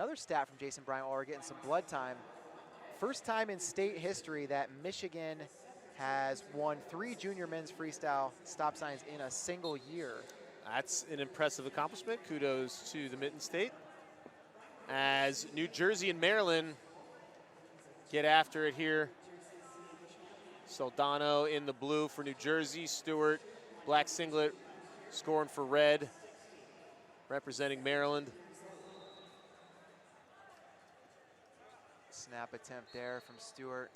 Another stat from Jason Bryant while we're getting some blood time. First time in state history that Michigan has won 3 junior men's freestyle stop signs in a single year. That's an impressive accomplishment. Kudos to the Mitten State. As New Jersey and Maryland get after it here. Soldano in the blue for New Jersey. Stewart, black singlet, scoring for red, representing Maryland. Snap attempt there from Stewart.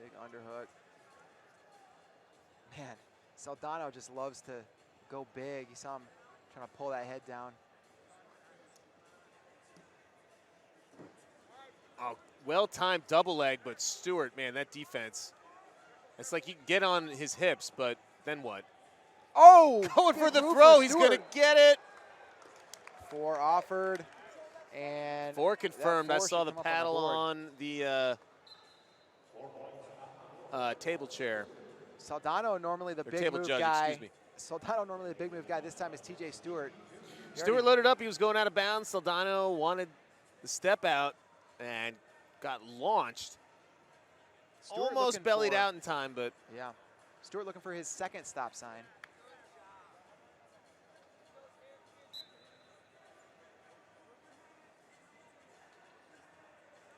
Big underhook. Man, Soldano just loves to go big. You saw him trying to pull that head down. Oh, well-timed double leg, but Stewart, man, that defense. It's like he can get on his hips, but then what? Oh! Going for the throw. He's going to get it. 4 offered. And 4 confirmed. I saw the come up paddle on the table chair. Soldano normally the Or big table move judge, guy. excuse me. Soldano normally the big move guy. This time is TJ Stewart. Stewart loaded up. He was going out of bounds. Soldano wanted the step out and got launched. Stewart almost bellied out in time, but yeah. Stewart looking for his second stop sign.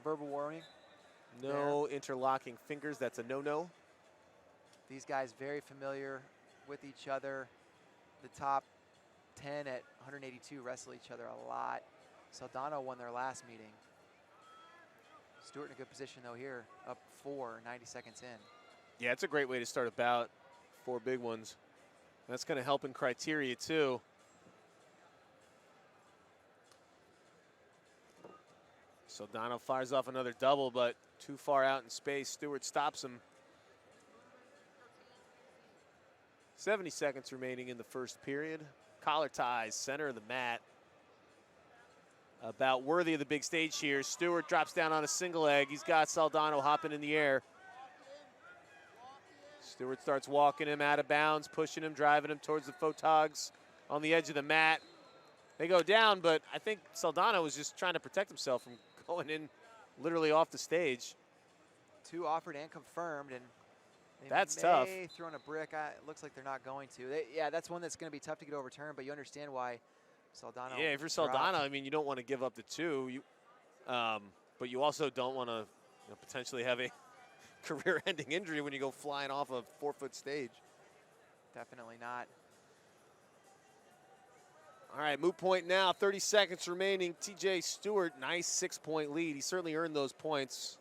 Verbal warning. no interlocking fingers. That's a no-no. These guys very familiar with each other. The top 10 at 182 wrestle each other a lot. Soldano won their last meeting. Stewart in a good position though here, up 4, 90 seconds in. Yeah, it's a great way to start a bout. 4 big ones. That's going to help in criteria too. Soldano fires off another double, but too far out in space. Stewart stops him. 70 seconds remaining in the first period. Collar ties, center of the mat. About worthy of the big stage here. Stewart drops down on a single leg. He's got Soldano hopping in the air. Stewart starts walking him out of bounds, pushing him, driving him towards the photogs on the edge of the mat. They go down, but I think Soldano was just trying to protect himself from going in literally off the stage. 2 offered and confirmed, and they that's may tough. throw in a brick. It looks like they're not going to. Yeah, that's one that's going to be tough to get overturned, but you understand why Soldano. Yeah, if you're Soldano, I mean, you don't want to give up the 2, but you also don't want to potentially have a career-ending injury when you go flying off a 4-foot stage. Definitely not. All right, moot point now, 30 seconds remaining. TJ Stewart, nice 6-point lead. He certainly earned those points,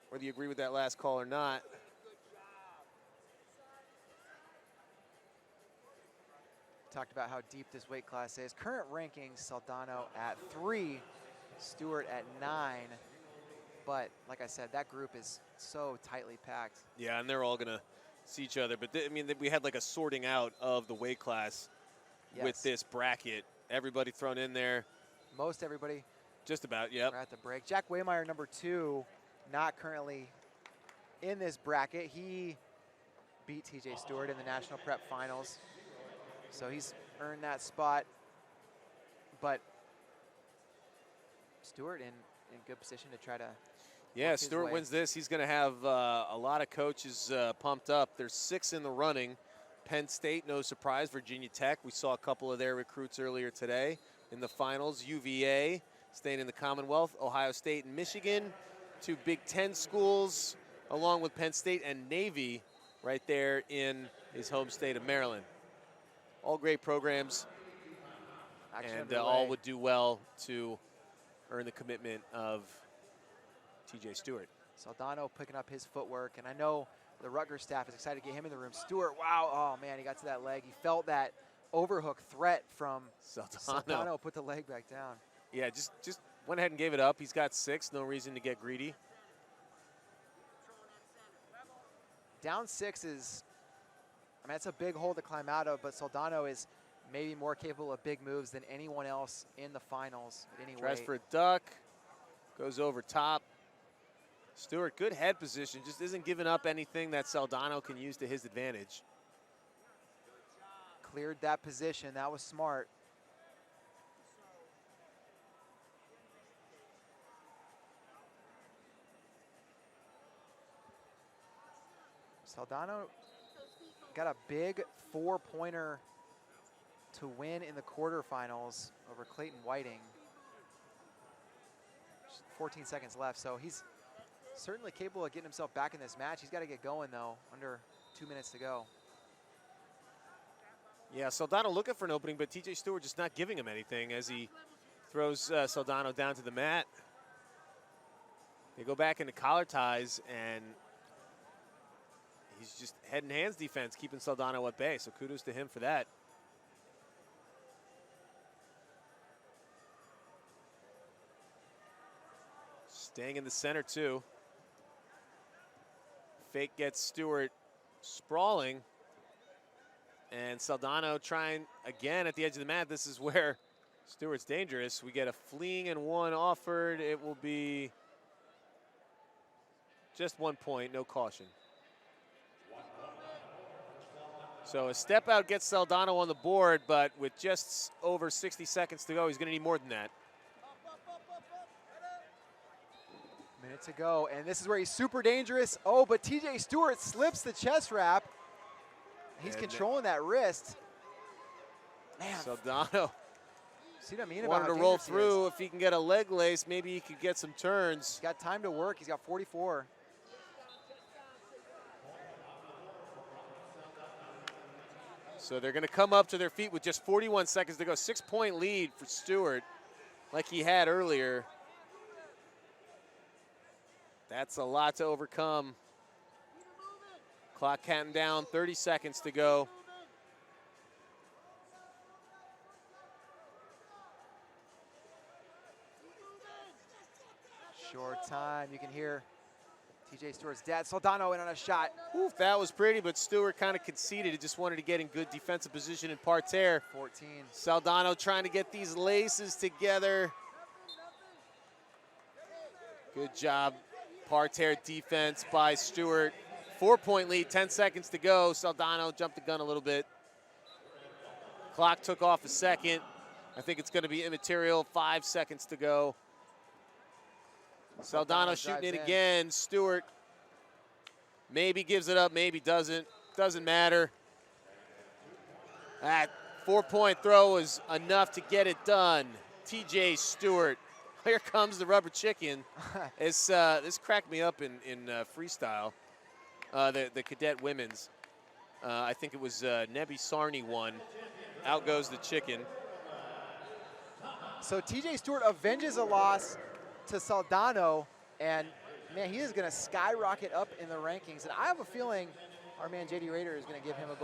whether you agree with that last call or not. Talked about how deep this weight class is. Current rankings, Soldano at 3, Stewart at 9. But like I said, that group is so tightly packed. Yeah, and they're all going to see each other. But, I mean, we had like a sorting out of the weight class with this bracket. Everybody thrown in there. Most everybody. Just about, yep. We're at the break. Jack Waymeyer, number 2, not currently in this bracket. He beat TJ Stewart in the National Prep Finals. So he's earned that spot. But Stewart in good position to try to. Yeah, Stewart wins this. He's going to have a lot of coaches pumped up. There's 6 in the running. Penn State, no surprise. Virginia Tech, we saw a couple of their recruits earlier today in the finals. UVA, staying in the Commonwealth. Ohio State and Michigan, 2 Big Ten schools, along with Penn State and Navy right there in his home state of Maryland. All great programs, and all would do well to earn the commitment of TJ Stewart. Soldano picking up his footwork, and I know the Rutgers staff is excited to get him in the room. Stewart, wow, oh man, he got to that leg. He felt that overhook threat from Soldano. Put the leg back down. Yeah, just went ahead and gave it up. He's got 6, no reason to get greedy. Down 6 is, I mean, it's a big hole to climb out of, but Soldano is maybe more capable of big moves than anyone else in the finals at any Tries weight. for a duck, goes over top. Stewart, good head position, just isn't giving up anything that Soldano can use to his advantage. Cleared that position, that was smart. Soldano got a big 4-pointer to win in the quarterfinals over Clayton Whiting. 14 seconds left, so he's certainly capable of getting himself back in this match. He's got to get going, though, under 2 minutes to go. Yeah, Soldano looking for an opening, but TJ Stewart just not giving him anything as he throws Soldano down to the mat. They go back into collar ties, and he's just head and hands defense, keeping Soldano at bay, so kudos to him for that. Staying in the center, too. Fake gets Stewart sprawling. And Soldano trying again at the edge of the mat. This is where Stewart's dangerous. We get a fleeing and one offered. It will be just 1 point, no caution. So a step out gets Soldano on the board, but with just over 60 seconds to go, he's going to need more than that. Minute to go, and this is where he's super dangerous. Oh, but TJ Stewart slips the chest wrap. He's controlling that wrist. Man. Soldano See what I mean? wanted to roll through. If he can get a leg lace, maybe he could get some turns. He's got time to work. He's got 44. So they're going to come up to their feet with just 41 seconds to go. 6-point lead for Stewart, like he had earlier. That's a lot to overcome. Clock counting down, 30 seconds to go. Short time. You can hear TJ Stewart's dad, Soldano, in on a shot. Oof, that was pretty, but Stewart kind of conceded. He just wanted to get in good defensive position in parterre. 14. Soldano trying to get these laces together. Good job. Parterre defense by Stewart. 4-point lead, 10 seconds to go. Soldano jumped the gun a little bit. Clock took off a second. I think it's going to be immaterial. 5 seconds to go. Soldano shooting it again. Stewart maybe gives it up, maybe doesn't. Doesn't matter. That 4-point throw was enough to get it done. TJ Stewart. Here comes the rubber chicken. This cracked me up in freestyle. The cadet women's. I think it was Nebi Sarni won. Out goes the chicken. So TJ Stewart avenges a loss to Soldano, and man, he is going to skyrocket up in the rankings. And I have a feeling our man JD Rader is going to give him a